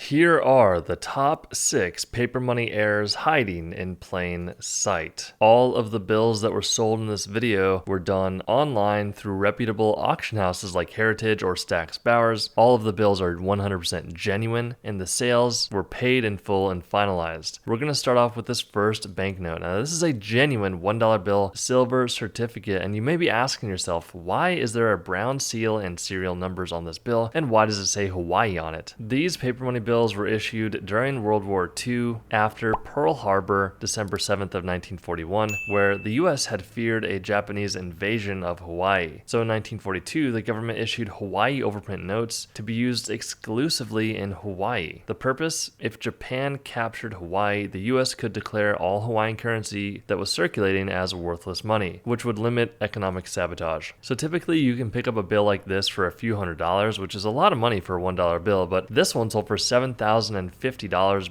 Here are the top 6 paper money errors hiding in plain sight. All of the bills that were sold in this video were done online through reputable auction houses like Heritage or Stack's Bowers. All of the bills are 100% genuine and the sales were paid in full and finalized. We're going to start off with this first banknote. Now this is a genuine $1 bill silver certificate, and you may be asking yourself, why is there a brown seal and serial numbers on this bill, and why does it say Hawaii on it? These paper money bills were issued during World War II after Pearl Harbor, December 7th of 1941, where the US had feared a Japanese invasion of Hawaii. So in 1942, the government issued Hawaii overprint notes to be used exclusively in Hawaii. The purpose? If Japan captured Hawaii, the US could declare all Hawaiian currency that was circulating as worthless money, which would limit economic sabotage. So typically you can pick up a bill like this for a few $100s, which is a lot of money for a $1 bill, but this one sold for $7,050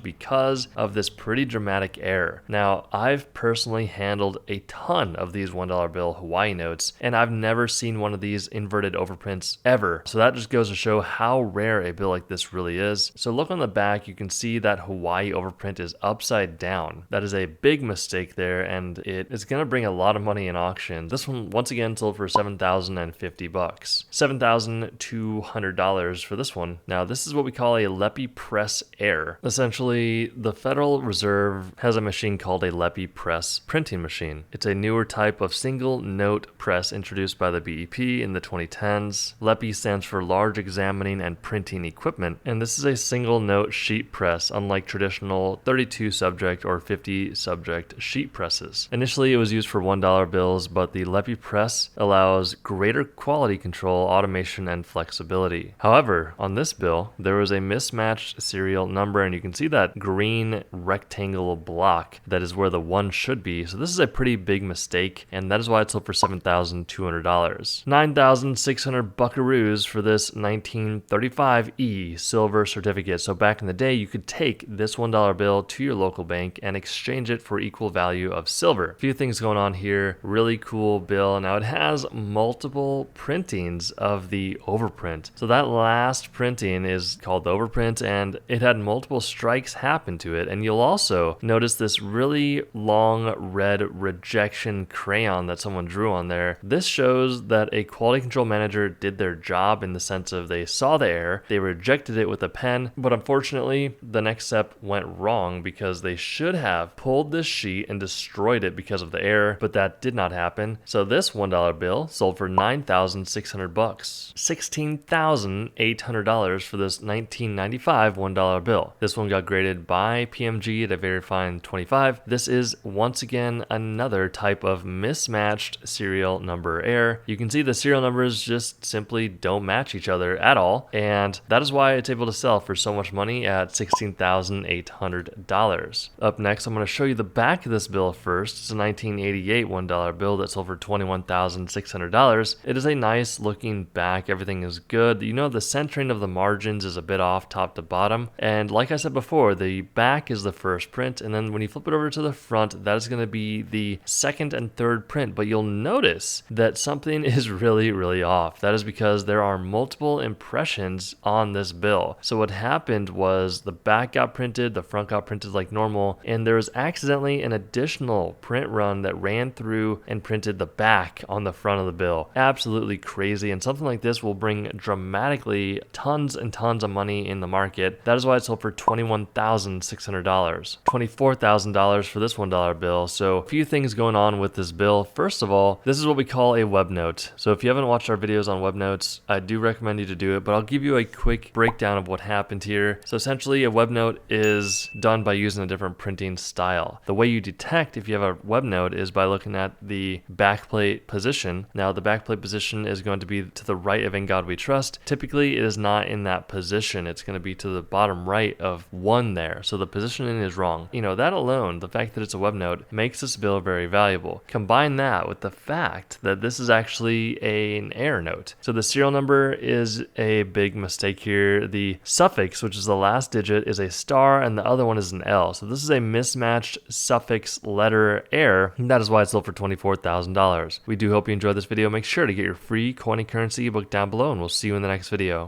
because of this pretty dramatic error. Now, I've personally handled a ton of these $1 bill Hawaii notes, and I've never seen one of these inverted overprints ever. So that just goes to show how rare a bill like this really is. So look on the back, you can see that Hawaii overprint is upside down. That is a big mistake there, and it is going to bring a lot of money in auction. This one, once again, sold for $7,050. $7,200 for this one. Now, this is what we call a Leppi Press error. Essentially, the Federal Reserve has a machine called a Leppi Press printing machine. It's a newer type of single note press introduced by the BEP in the 2010s. Leppi stands for Large Examining and Printing Equipment, and this is a single note sheet press, unlike traditional 32 subject or 50 subject sheet presses. Initially, it was used for $1 bills, but the Leppi Press allows greater quality control, automation, and flexibility. However, on this bill, there was a mismatched serial number, and you can see that green rectangle block that is where the 1 should be. So this is a pretty big mistake, and that is why it sold for $7,200. 9,600 buckaroos for this 1935E silver certificate. So back in the day, you could take this $1 bill to your local bank and exchange it for equal value of silver. A few things going on here. Really cool bill. Now it has multiple printings of the overprint. So that last printing is called the overprint, and it had multiple strikes happen to it. And you'll also notice this really long red rejection crayon that someone drew on there. This shows that a quality control manager did their job in the sense of they saw the error, they rejected it with a pen, but unfortunately the next step went wrong because they should have pulled this sheet and destroyed it because of the error, but that did not happen. So this $1 bill sold for $9,600, $16,800 for this 1995 $1 bill. This one got graded by PMG at a very fine 25. This is once again another type of mismatched serial number error. You can see the serial numbers just simply don't match each other at all, and that is why it's able to sell for so much money at $16,800. Up next, I'm going to show you the back of this bill first. It's a 1988 $1 bill that sold for $21,600. It is a nice looking back. Everything is good. You know, the centering of the margins is a bit off top to bottom, and like I said before, the back is the first print, and then when you flip it over to the front, that is going to be the second and third print. But you'll notice that something is really off. That is because there are multiple impressions on this bill. So what happened was the back got printed, the front got printed like normal, and there was accidentally an additional print run that ran through and printed the back on the front of the bill. Absolutely crazy, and something like this will bring dramatically tons and tons of money in the market. That is why it sold for $21,600. $24,000 for this $1 bill. So a few things going on with this bill. First of all, this is what we call a web note. So if you haven't watched our videos on web notes, I do recommend you to do it, but I'll give you a quick breakdown of what happened here. So essentially a web note is done by using a different printing style. The way you detect if you have a web note is by looking at the backplate position. Now the backplate position is going to be to the right of In God We Trust. Typically it is not in that position. It's going to be to the bottom right of 1 there. So the positioning is wrong. You know, that alone, the fact that it's a web note, makes this bill very valuable. Combine that with the fact that this is actually an error note. So the serial number is a big mistake here. The suffix, which is the last digit, is a star and the other one is an L. So this is a mismatched suffix letter error. And that is why it sold for $24,000. We do hope you enjoyed this video. Make sure to get your free coin and currency ebook down below, and we'll see you in the next video.